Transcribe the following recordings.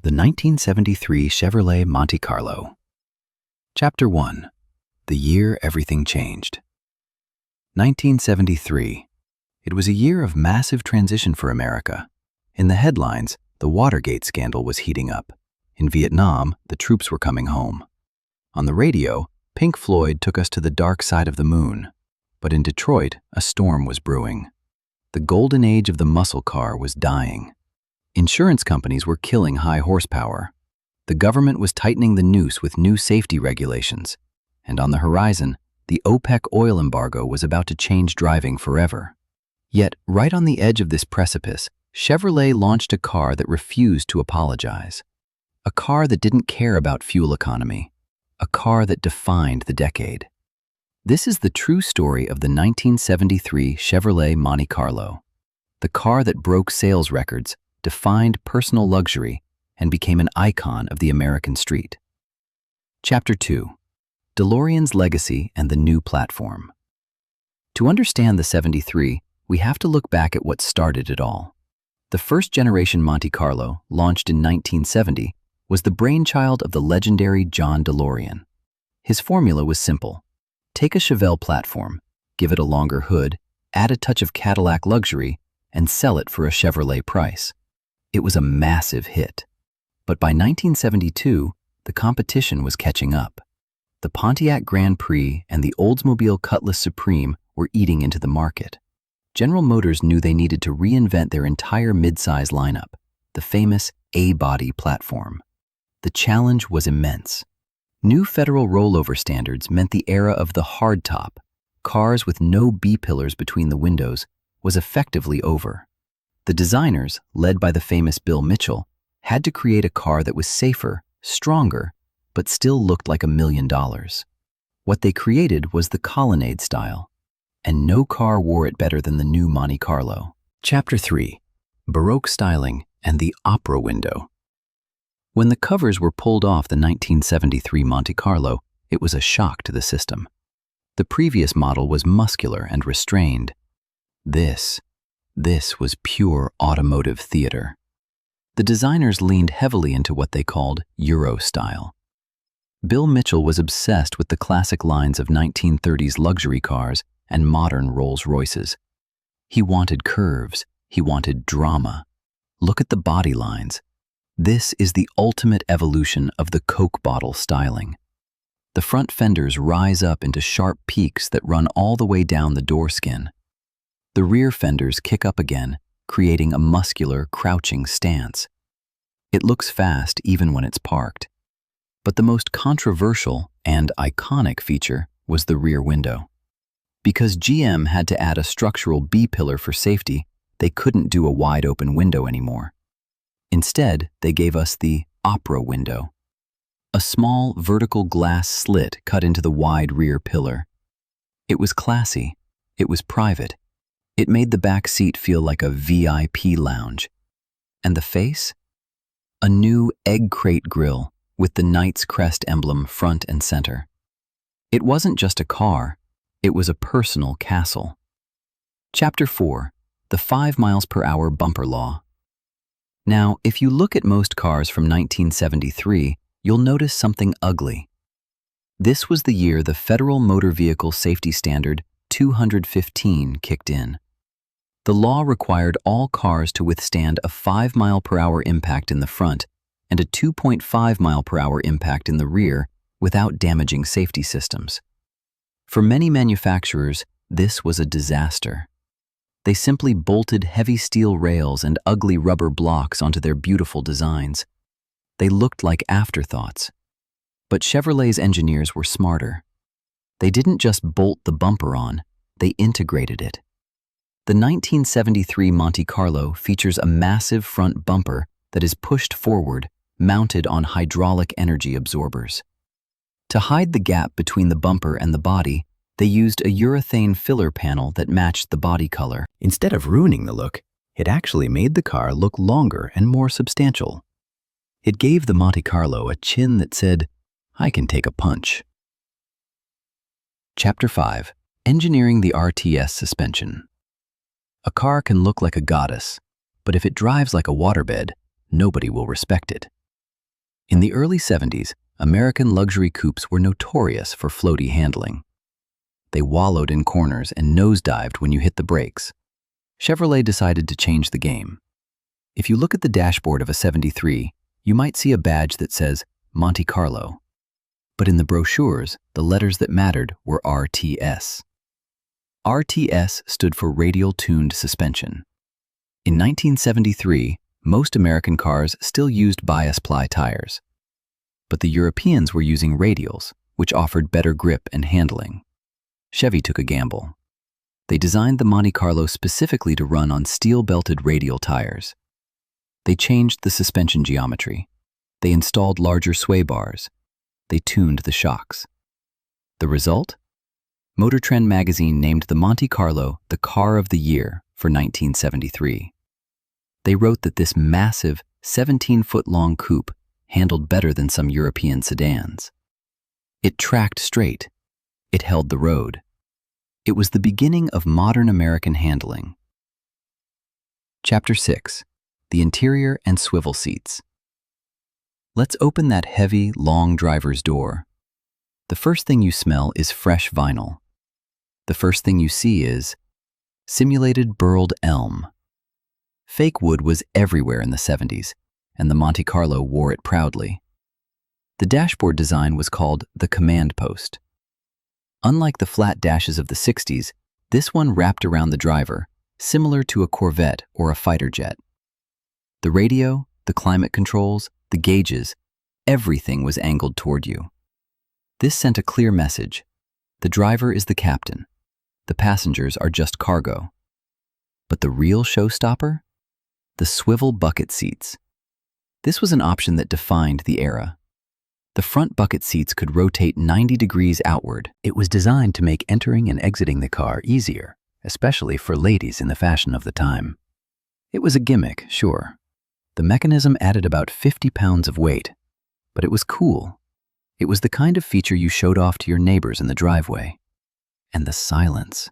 The 1973 Chevrolet Monte Carlo. Chapter 1. The Year Everything Changed. 1973. It was a year of massive transition for America. In the headlines, the Watergate scandal was heating up. In Vietnam, the troops were coming home. On the radio, Pink Floyd took us to the dark side of the moon. But in Detroit, a storm was brewing. The golden age of the muscle car was dying. Insurance companies were killing high horsepower. The government was tightening the noose with new safety regulations. And on the horizon, the OPEC oil embargo was about to change driving forever. Yet, right on the edge of this precipice, Chevrolet launched a car that refused to apologize. A car that didn't care about fuel economy. A car that defined the decade. This is the true story of the 1973 Chevrolet Monte Carlo. The car that broke sales records, defined personal luxury, and became an icon of the American street. Chapter 2. DeLorean's Legacy and the New Platform. To understand the 73, we have to look back at what started it all. The first-generation Monte Carlo, launched in 1970, was the brainchild of the legendary John DeLorean. His formula was simple. Take a Chevelle platform, give it a longer hood, add a touch of Cadillac luxury, and sell it for a Chevrolet price. It was a massive hit. But by 1972, the competition was catching up. The Pontiac Grand Prix and the Oldsmobile Cutlass Supreme were eating into the market. General Motors knew they needed to reinvent their entire midsize lineup, the famous A-body platform. The challenge was immense. New federal rollover standards meant the era of the hardtop, cars with no B-pillars between the windows, was effectively over. The designers, led by the famous Bill Mitchell, had to create a car that was safer, stronger, but still looked like $1 million. What they created was the Colonnade style, and no car wore it better than the new Monte Carlo. Chapter 3. Baroque Styling and the Opera Window. When the covers were pulled off the 1973 Monte Carlo, it was a shock to the system. The previous model was muscular and restrained. This was pure automotive theater. The designers leaned heavily into what they called Euro style. Bill Mitchell was obsessed with the classic lines of 1930s luxury cars and modern Rolls-Royces. He wanted curves, he wanted drama. Look at the body lines. This is the ultimate evolution of the Coke bottle styling. The front fenders rise up into sharp peaks that run all the way down the door skin. The rear fenders kick up again, creating a muscular, crouching stance. It looks fast even when it's parked. But the most controversial and iconic feature was the rear window. Because GM had to add a structural B-pillar for safety, they couldn't do a wide-open window anymore. Instead, they gave us the Opera window, a small vertical glass slit cut into the wide rear pillar. It was classy. It was private. It made the back seat feel like a VIP lounge. And the face? A new egg crate grille with the Knight's Crest emblem front and center. It wasn't just a car, it was a personal castle. Chapter 4. The 5 miles per hour bumper law. Now, if you look at most cars from 1973, you'll notice something ugly. This was the year the Federal Motor Vehicle Safety Standard 215 kicked in. The law required all cars to withstand a 5 mile per hour impact in the front and a 2.5 mile per hour impact in the rear without damaging safety systems. For many manufacturers, this was a disaster. They simply bolted heavy steel rails and ugly rubber blocks onto their beautiful designs. They looked like afterthoughts. But Chevrolet's engineers were smarter. They didn't just bolt the bumper on, they integrated it. The 1973 Monte Carlo features a massive front bumper that is pushed forward, mounted on hydraulic energy absorbers. To hide the gap between the bumper and the body, they used a urethane filler panel that matched the body color. Instead of ruining the look, it actually made the car look longer and more substantial. It gave the Monte Carlo a chin that said, "I can take a punch." Chapter 5. Engineering the RTS suspension. A car can look like a goddess, but if it drives like a waterbed, nobody will respect it. In the early 70s, American luxury coupes were notorious for floaty handling. They wallowed in corners and nosedived when you hit the brakes. Chevrolet decided to change the game. If you look at the dashboard of a 73, you might see a badge that says Monte Carlo. But in the brochures, the letters that mattered were RTS. RTS stood for radial tuned suspension. In 1973, most American cars still used bias ply tires. But the Europeans were using radials, which offered better grip and handling. Chevy took a gamble. They designed the Monte Carlo specifically to run on steel-belted radial tires. They changed the suspension geometry. They installed larger sway bars. They tuned the shocks. The result? Motor Trend magazine named the Monte Carlo the Car of the Year for 1973. They wrote that this massive, 17-foot-long coupe handled better than some European sedans. It tracked straight. It held the road. It was the beginning of modern American handling. Chapter 6. The Interior and Swivel Seats. Let's open that heavy, long driver's door. The first thing you smell is fresh vinyl. The first thing you see is simulated burled elm. Fake wood was everywhere in the 70s, and the Monte Carlo wore it proudly. The dashboard design was called the command post. Unlike the flat dashes of the 60s, this one wrapped around the driver, similar to a Corvette or a fighter jet. The radio, the climate controls, the gauges, everything was angled toward you. This sent a clear message. The driver is the captain. The passengers are just cargo. But the real showstopper? The swivel bucket seats. This was an option that defined the era. The front bucket seats could rotate 90 degrees outward. It was designed to make entering and exiting the car easier, especially for ladies in the fashion of the time. It was a gimmick, sure. The mechanism added about 50 pounds of weight, but it was cool. It was the kind of feature you showed off to your neighbors in the driveway. And the silence.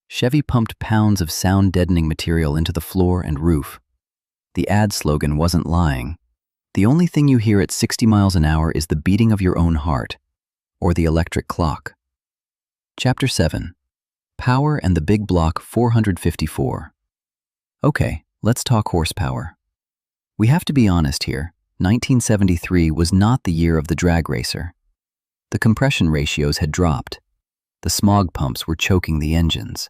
Chevy pumped pounds of sound-deadening material into the floor and roof. The ad slogan wasn't lying. The only thing you hear at 60 miles an hour is the beating of your own heart, or the electric clock. Chapter 7. Power and the Big Block 454. Okay, let's talk horsepower. We have to be honest here. 1973 was not the year of the drag racer. The compression ratios had dropped. The smog pumps were choking the engines.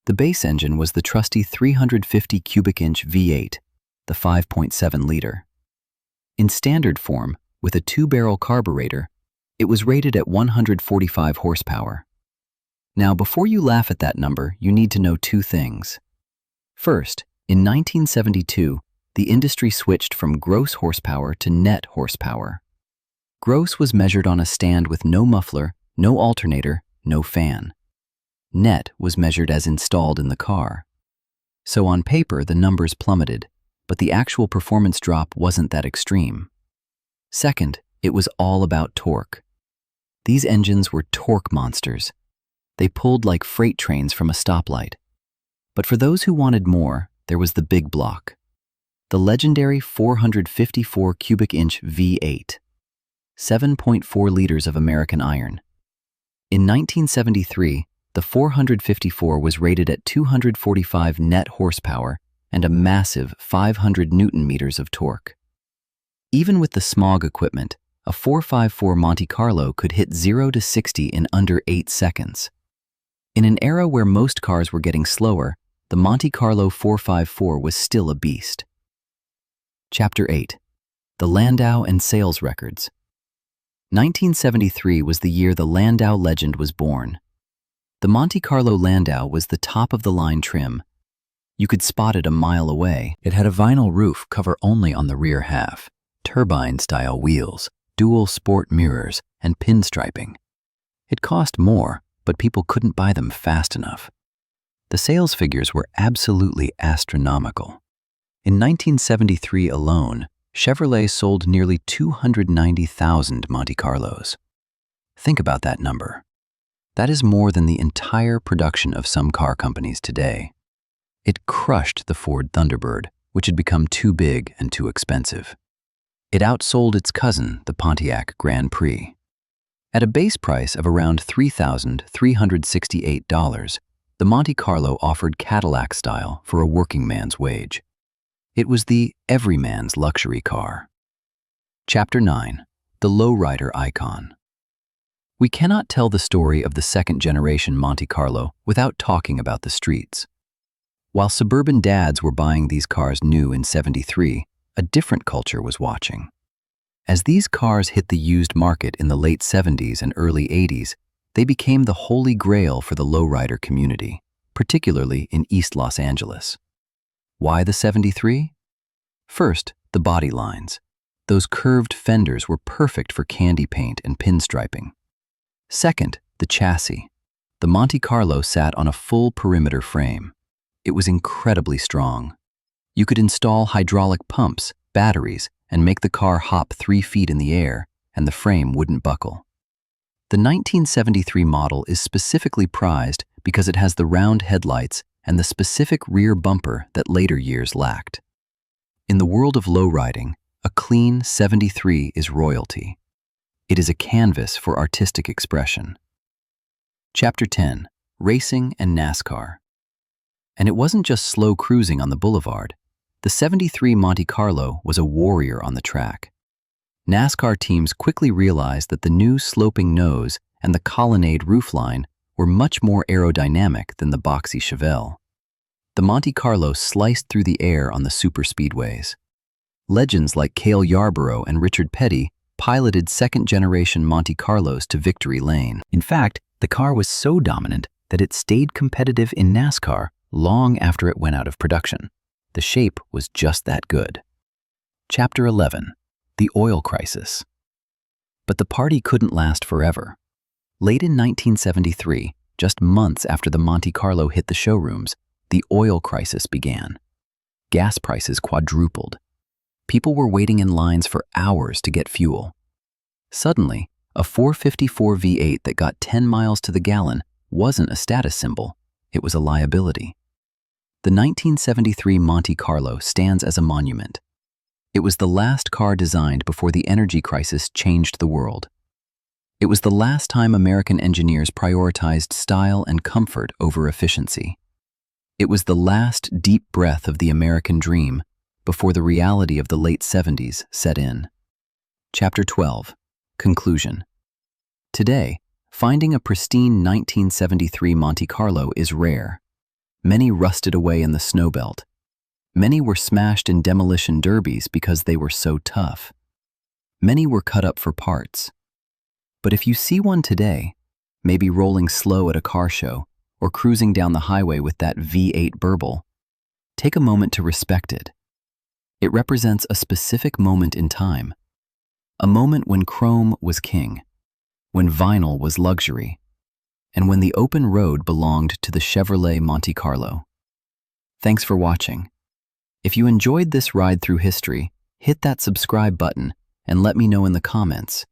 The base engine was the trusty 350 cubic inch V8, the 5.7 liter. In standard form, with a 2-barrel carburetor, it was rated at 145 horsepower. Now, before you laugh at that number, you need to know two things. First, in 1972, the industry switched from gross horsepower to net horsepower. Gross was measured on a stand with no muffler, no alternator, no fan. Net was measured as installed in the car. So on paper, the numbers plummeted, but the actual performance drop wasn't that extreme. Second, it was all about torque. These engines were torque monsters. They pulled like freight trains from a stoplight. But for those who wanted more, there was the big block. The legendary 454 cubic inch V8. 7.4 liters of American iron. In 1973, the 454 was rated at 245 net horsepower and a massive 500 Newton-meters of torque. Even with the smog equipment, a 454 Monte Carlo could hit 0 to 60 in under 8 seconds. In an era where most cars were getting slower, the Monte Carlo 454 was still a beast. Chapter 8. The Landau and Sales Records. 1973 was the year the Landau legend was born. The Monte Carlo Landau was the top-of-the-line trim. You could spot it a mile away. It had a vinyl roof cover only on the rear half, turbine-style wheels, dual sport mirrors, and pinstriping. It cost more, but people couldn't buy them fast enough. The sales figures were absolutely astronomical. In 1973 alone, Chevrolet sold nearly 290,000 Monte Carlos. Think about that number. That is more than the entire production of some car companies today. It crushed the Ford Thunderbird, which had become too big and too expensive. It outsold its cousin, the Pontiac Grand Prix. At a base price of around $3,368, the Monte Carlo offered Cadillac style for a working man's wage. It was the everyman's luxury car. Chapter 9. The Lowrider Icon. We cannot tell the story of the second-generation Monte Carlo without talking about the streets. While suburban dads were buying these cars new in '73, a different culture was watching. As these cars hit the used market in the late '70s and early '80s, they became the holy grail for the lowrider community, particularly in East Los Angeles. Why the '73? First, the body lines. Those curved fenders were perfect for candy paint and pinstriping. Second, the chassis. The Monte Carlo sat on a full perimeter frame. It was incredibly strong. You could install hydraulic pumps, batteries, and make the car hop 3 feet in the air, and the frame wouldn't buckle. The 1973 model is specifically prized because it has the round headlights and the specific rear bumper that later years lacked. In the world of lowriding, a clean '73 is royalty. It is a canvas for artistic expression. Chapter 10. Racing and NASCAR. And it wasn't just slow cruising on the boulevard. The '73 Monte Carlo was a warrior on the track. NASCAR teams quickly realized that the new sloping nose and the colonnade roofline were much more aerodynamic than the boxy Chevelle. The Monte Carlo sliced through the air on the superspeedways. Legends like Cale Yarborough and Richard Petty piloted second-generation Monte Carlos to victory lane. In fact, the car was so dominant that it stayed competitive in NASCAR long after it went out of production. The shape was just that good. Chapter 11. The Oil Crisis. But the party couldn't last forever. Late in 1973, just months after the Monte Carlo hit the showrooms, the oil crisis began. Gas prices quadrupled. People were waiting in lines for hours to get fuel. Suddenly, a 454 V8 that got 10 miles to the gallon wasn't a status symbol, it was a liability. The 1973 Monte Carlo stands as a monument. It was the last car designed before the energy crisis changed the world. It was the last time American engineers prioritized style and comfort over efficiency. It was the last deep breath of the American dream before the reality of the late '70s set in. Chapter 12. Conclusion. Today, finding a pristine 1973 Monte Carlo is rare. Many rusted away in the snow belt. Many were smashed in demolition derbies because they were so tough. Many were cut up for parts. But if you see one today, maybe rolling slow at a car show or cruising down the highway with that V8 burble, take a moment to respect it. It represents a specific moment in time, a moment when chrome was king, when vinyl was luxury, and when the open road belonged to the Chevrolet Monte Carlo. Thanks for watching. If you enjoyed this ride through history, hit that subscribe button and let me know in the comments.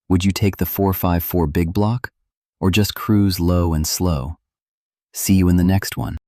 Would you take the 454 big block or just cruise low and slow? See you in the next one.